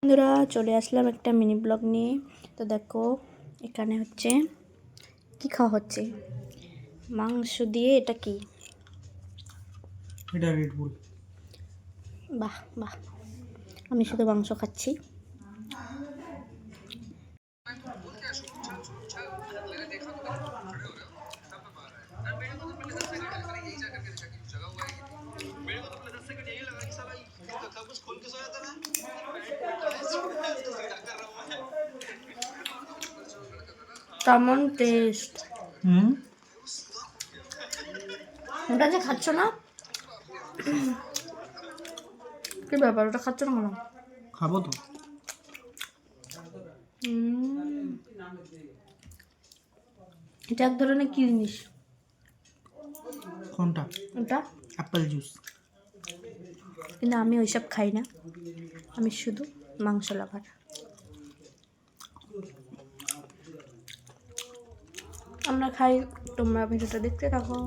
বন্ধুরা চলে আসলাম একটা মিনি ব্লগ নিয়ে। তো দেখো এখানে হচ্ছে কি খাওয়া হচ্ছে, মাংস দিয়ে। এটা কি? এটা রেড বুল। বাহ বাহ, আমি শুধু মাংস খাচ্ছি। কেমন টেস্ট? ওটা যে খাচ্ছ না, কি ব্যাপার? ওটা খাচ্ছ না কেন? খাবো তো। এটা এক ধরনের কি জিনিস? কোনটা? ওটা অ্যাপেল জুস। কিন্তু আমি ওইসব খাই না, আমি শুধু মাংস লাভার। আমরা খাই, তোমরা ভিডিওটা দেখতে থাকো।